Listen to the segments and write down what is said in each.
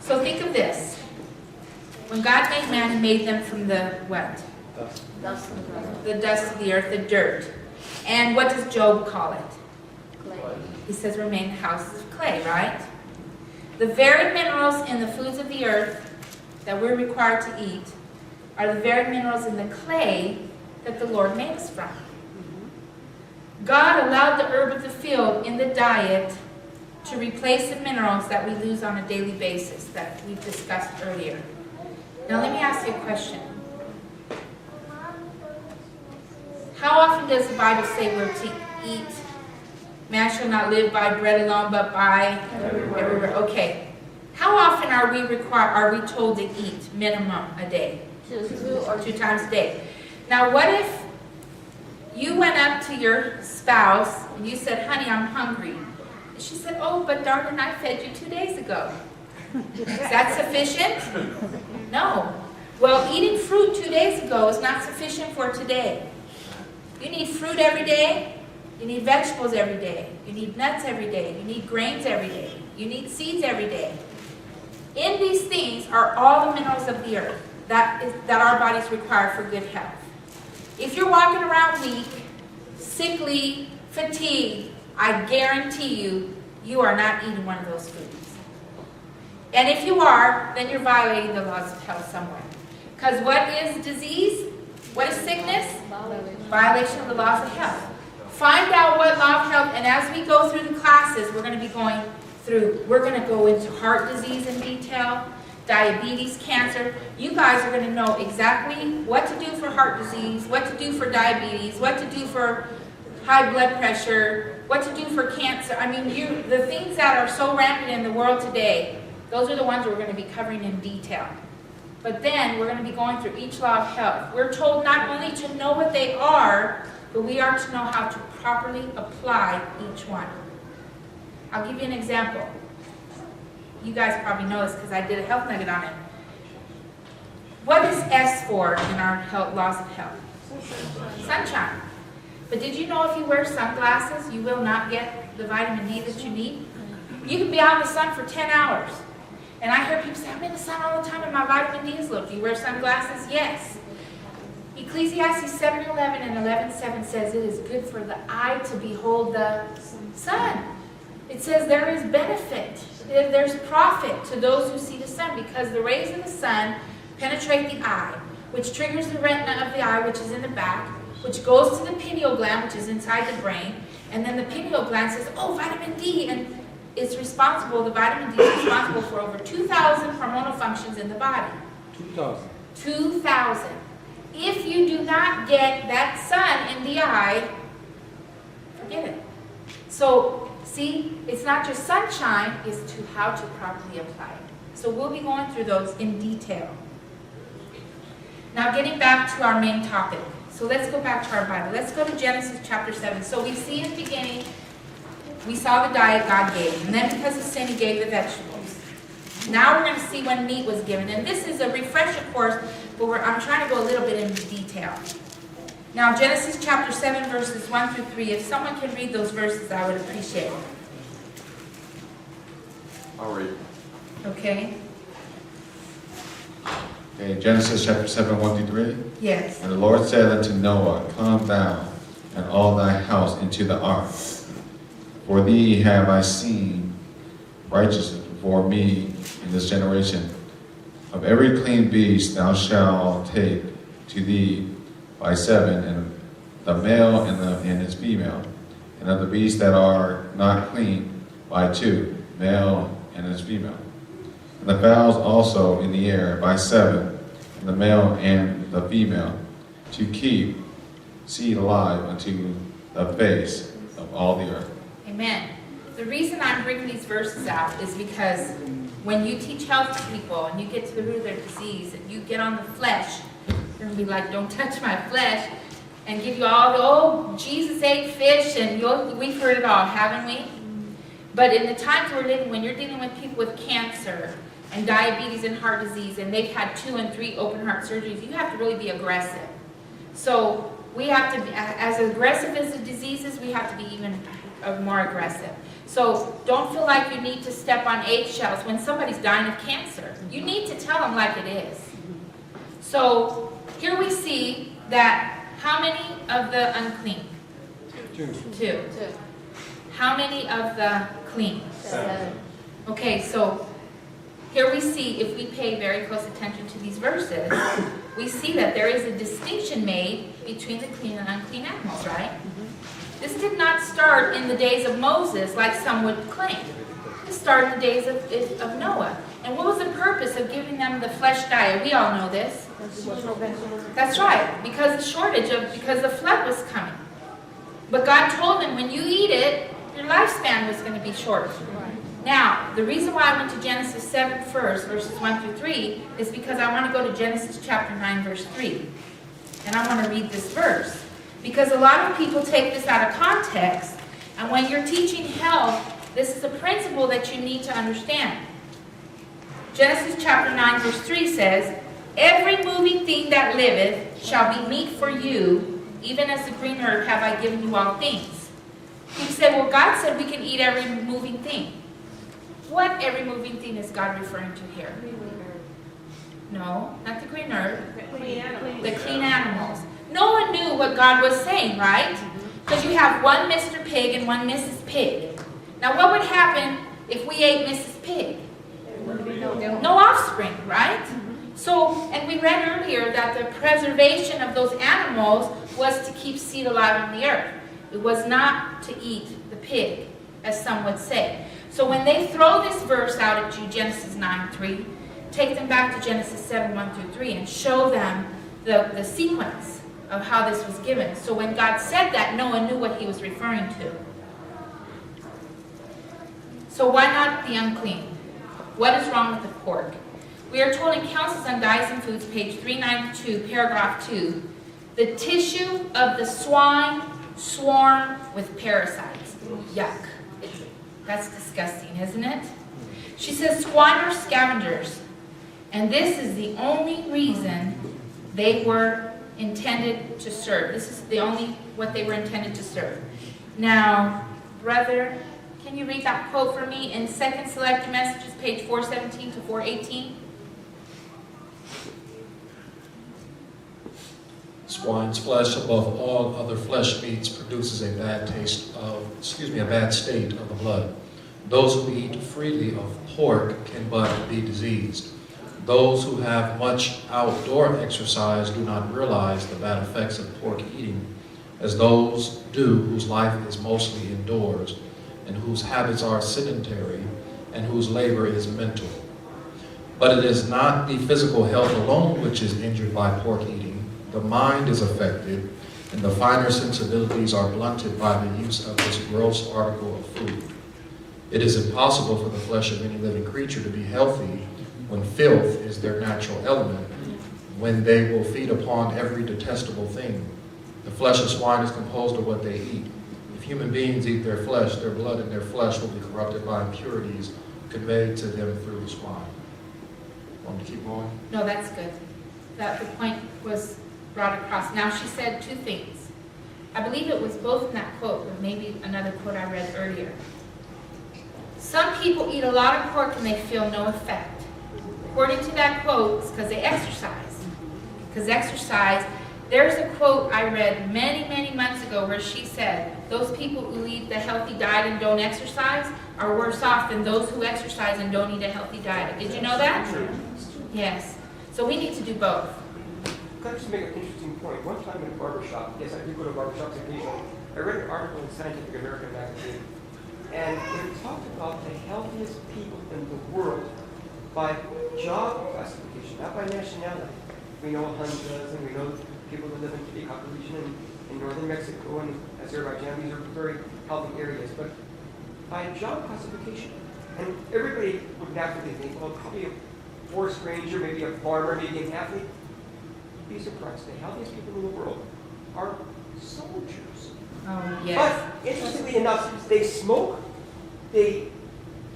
So think of this. When God made man, He made them from the what? Dust of the earth. The dust of the earth, the dirt. And what does Job call it? Clay. He says we're made in houses of clay, right? The very minerals in the foods of the earth that we're required to eat are the very minerals in the clay that the Lord made us from. God allowed the herb of the field in the diet to replace the minerals that we lose on a daily basis that we discussed earlier. Now let me ask you a question. How often does the Bible say we're to eat? Man shall not live by bread alone, but by every word. Okay. How often are we told to eat minimum a day? Two times a day. Now what if you went up to your spouse and you said, honey, I'm hungry. And she said, oh, but darling, I fed you 2 days ago. Is that sufficient? No. Well, eating fruit 2 days ago is not sufficient for today. You need fruit every day. You need vegetables every day. You need nuts every day. You need grains every day. You need seeds every day. In these things are all the minerals of the earth that our bodies require for good health. If you're walking around weak, sickly, fatigued, I guarantee you, you are not eating one of those foods. And if you are, then you're violating the laws of health somewhere. Because what is disease? What is sickness? Violation of the laws of health. Find out what law of health, and as we go through the classes, we're going to go into heart disease in detail, diabetes, cancer. You guys are going to know exactly what to do for heart disease, what to do for diabetes, what to do for high blood pressure, what to do for cancer. I mean, the things that are so rampant in the world today, those are the ones we're going to be covering in detail. But then we're going to be going through each law of health. We're told not only to know what they are, but we are to know how to properly apply each one. I'll give you an example. You guys probably know this because I did a health nugget on it. What is S for in our laws of health? Sunshine. But did you know if you wear sunglasses, you will not get the vitamin D that you need? You can be out in the sun for 10 hours. And I hear people say, I'm in the sun all the time and my vitamin D is low. Do you wear sunglasses? Yes. Ecclesiastes 7:11 and 11:7 says it is good for the eye to behold the sun. It says there is benefit, there's profit to those who see the sun because the rays of the sun penetrate the eye, which triggers the retina of the eye, which is in the back, which goes to the pineal gland, which is inside the brain, and then the pineal gland says, oh, vitamin D, and the vitamin D is responsible for over 2,000 hormonal functions in the body. 2,000. 2,000. If you do not get that sun in the eye, forget it. So, see, it's not just sunshine, it's to how to properly apply it. So we'll be going through those in detail. Now getting back to our main topic. So let's go back to our Bible. Let's go to Genesis chapter 7. So we see in the beginning, we saw the diet God gave. And then because of sin, He gave the vegetables. Now we're going to see when meat was given. And this is a refresher course, but I'm trying to go a little bit into detail. Now Genesis chapter 7 verses 1 through 3. If someone can read those verses, I would appreciate it. I'll read. Okay? Okay, Genesis chapter 7, 1 through 3. Yes. And the Lord said unto Noah, come thou and all thy house into the ark. For thee have I seen righteousness before me in this generation. Of every clean beast thou shalt take to thee by 7, and the male and his female. And of the beasts that are not clean by 2, male and his female. And the fowls also in the air by 7, and the male and the female, to keep seed alive unto the face of all the earth. Amen. The reason I'm bringing these verses out is because when you teach health to people and you get to the root of their disease and you get on the flesh, you're going to be like, don't touch my flesh, and give you all the, oh, Jesus ate fish, and we've heard it all, haven't we? But in the times we're living, when you're dealing with people with cancer and diabetes and heart disease, and they've had 2 and 3 open heart surgeries, you have to really be aggressive. So we have to be, as aggressive as the diseases, we have to be even more aggressive. So don't feel like you need to step on eggshells when somebody's dying of cancer. You need to tell them like it is. So here we see that how many of the unclean? 2. 2. How many of the clean? 7. Okay, so here we see, if we pay very close attention to these verses, we see that there is a distinction made between the clean and unclean animals, right? This did not start in the days of Moses, like some would claim. This started in the days of Noah. And what was the purpose of giving them the flesh diet? We all know this. That's right, because the flood was coming. But God told them, when you eat it, your lifespan was going to be short. Now, the reason why I went to Genesis 7 first, verses 1 through 3, is because I want to go to Genesis chapter 9, verse 3. And I want to read this verse. Because a lot of people take this out of context, and when you're teaching health, this is a principle that you need to understand. Genesis chapter 9, verse 3 says, every moving thing that liveth shall be meat for you, even as the green herb have I given you all things. You say, well, God said we can eat every moving thing. What every moving thing is God referring to here? No, not the green herb. The clean animals. No one knew what God was saying, right? Because you have one Mr. Pig and one Mrs. Pig. Now, what would happen if we ate Mrs. Pig? No offspring, right? So, and we read earlier that the preservation of those animals was to keep seed alive on the earth. It was not to eat the pig, as some would say. So when they throw this verse out at you, Genesis 9:3, take them back to Genesis 7, 1 through 3, and show them the sequence of how this was given. So when God said that, no one knew what he was referring to. So why not the unclean? What is wrong with the pork? We are told in Counsels on Diets and Foods, page 392, paragraph 2, the tissue of the swine swarm with parasites. Yuck. That's disgusting, isn't it? She says swine are scavengers, and this is the only reason they were intended to serve. This is the only what they were intended to serve. Now, brother, can you read that quote for me in Second Selected Messages, page 417 to 418? Swine's flesh, above all other flesh meats, produces a bad state of the blood. Those who eat freely of pork can but be diseased. Those who have much outdoor exercise do not realize the bad effects of pork eating, as those do whose life is mostly indoors, and whose habits are sedentary, and whose labor is mental. But it is not the physical health alone which is injured by pork eating. The mind is affected, and the finer sensibilities are blunted by the use of this gross article of food. It is impossible for the flesh of any living creature to be healthy when filth is their natural element, when they will feed upon every detestable thing. The flesh of swine is composed of what they eat. If human beings eat their flesh, their blood and their flesh will be corrupted by impurities conveyed to them through the swine. Want to keep going? No, that's good. That the point was brought across. Now she said two things. I believe it was both in that quote, but maybe another quote I read earlier. Some people eat a lot of pork and they feel no effect. According to that quote, it's because they exercise. Because exercise, there's a quote I read many, many months ago where she said, those people who eat the healthy diet and don't exercise are worse off than those who exercise and don't eat a healthy diet. Did you know that? Yes. So we need to do both. Can I just make an interesting point? One time in a barbershop, yes, I do go to barbershops occasionally, I read an article in Scientific American magazine, and it talked about the healthiest people in the world by job classification, not by nationality. We know Honduras, and we know people that live in the Titicaca region in northern Mexico and Azerbaijan. These are very healthy areas, but by job classification. And everybody would naturally think, well, probably a forest ranger, maybe a farmer, maybe an athlete. Be surprised. The healthiest people in the world are soldiers. Oh, yes. But interestingly enough, they smoke, they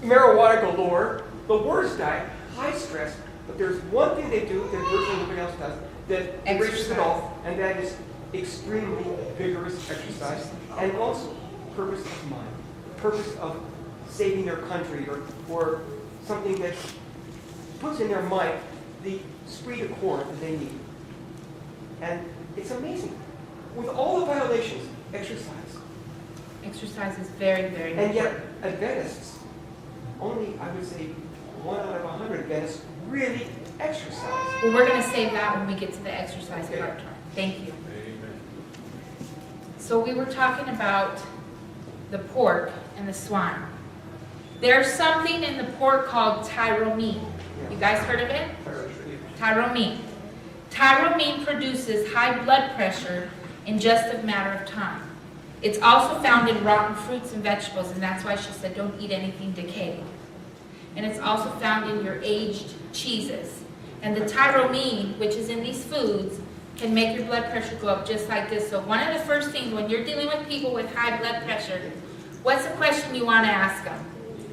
marijuana galore, the worst diet, high stress. But there's one thing they do that virtually nobody else does that enriches it all, and that is extremely vigorous exercise, and also purpose of mind, purpose of saving their country or something that puts in their mind the esprit de corps that they need. And it's amazing. With all the violations, exercise. Exercise is very, very And yet, important. Adventists, only, I would say, 1 out of 100 Adventists really exercise. Well, we're going to save that when we get to the exercise part. Thank you. So we were talking about the pork and the swine. There's something in the pork called tyromine. You guys heard of it? Tyromine. Tyromine produces high blood pressure in just a matter of time. It's also found in rotten fruits and vegetables, and that's why she said don't eat anything decayed. And it's also found in your aged cheeses. And the tyromine, which is in these foods, can make your blood pressure go up just like this. So one of the first things when you're dealing with people with high blood pressure, what's the question you want to ask them?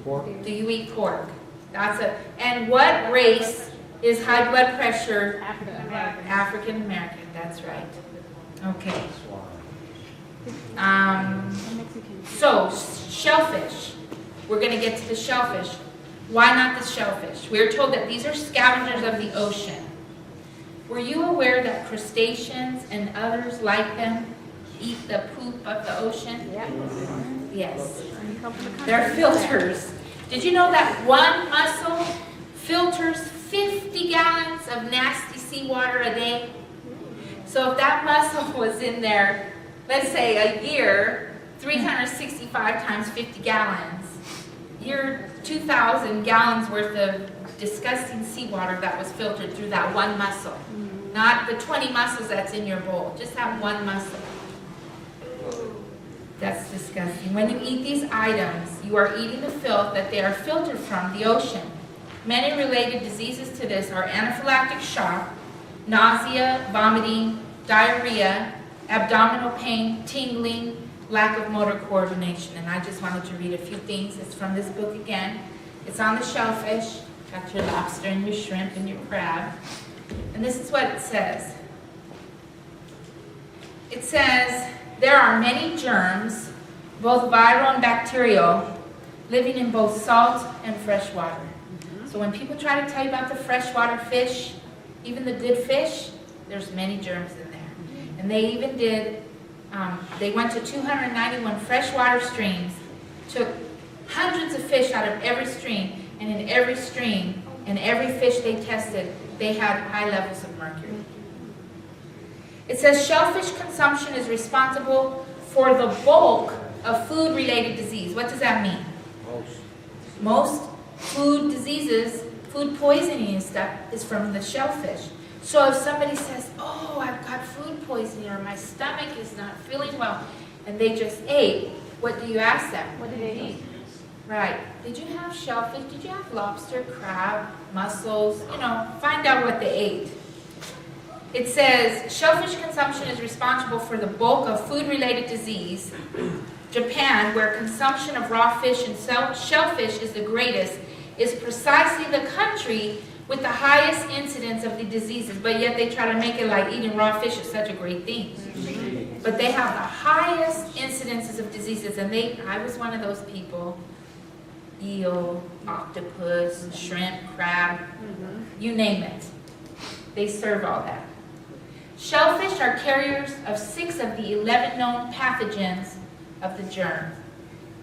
Pork. Do you eat pork? And what race is high blood pressure? African American, that's right. Okay. So, shellfish. We're going to get to the shellfish. Why not the shellfish? We're told that these are scavengers of the ocean. Were you aware that crustaceans and others like them eat the poop of the ocean? Yes. They're filters. Did you know that one mussel filters 50 gallons of nasty seawater a day? So if that mussel was in there, let's say a year, 365 times 50 gallons, you're 2,000 gallons worth of disgusting seawater that was filtered through that one mussel. Not the 20 mussels that's in your bowl, just that one mussel. That's disgusting. When you eat these items, you are eating the filth that they are filtered from the ocean. Many related diseases to this are anaphylactic shock, nausea, vomiting, diarrhea, abdominal pain, tingling, lack of motor coordination. And I just wanted to read a few things. It's from this book again. It's on the shellfish. Got your lobster and your shrimp and your crab. And this is what it says. It says, there are many germs, both viral and bacterial, living in both salt and fresh water. So when people try to tell you about the freshwater fish, even the good fish, there's many germs in there. And they even did, they went to 291 freshwater streams, took hundreds of fish out of every stream, and in every stream, and every fish they tested, they had high levels of mercury. It says shellfish consumption is responsible for the bulk of food-related disease. What does that mean? Most food diseases, food poisoning and stuff, is from the shellfish. So if somebody says, oh, I've got food poisoning or my stomach is not feeling well, and they just ate, what do you ask them? What did they eat? Right. Did you have shellfish? Did you have lobster, crab, mussels? You know, find out what they ate. It says, shellfish consumption is responsible for the bulk of food-related disease. Japan, where consumption of raw fish and shellfish is the greatest, is precisely the country with the highest incidence of the diseases, but yet they try to make it like eating raw fish is such a great thing. But they have the highest incidences of diseases, and I was one of those people. Eel, octopus, shrimp, crab, you name it. They serve all that. Shellfish are carriers of 6 of the 11 known pathogens of the germ.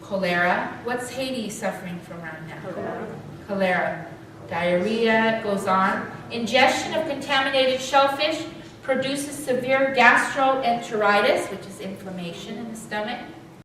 Cholera. What's Haiti suffering from right now? Cholera. Diarrhea, goes on. Ingestion of contaminated shellfish produces severe gastroenteritis, which is inflammation in the stomach.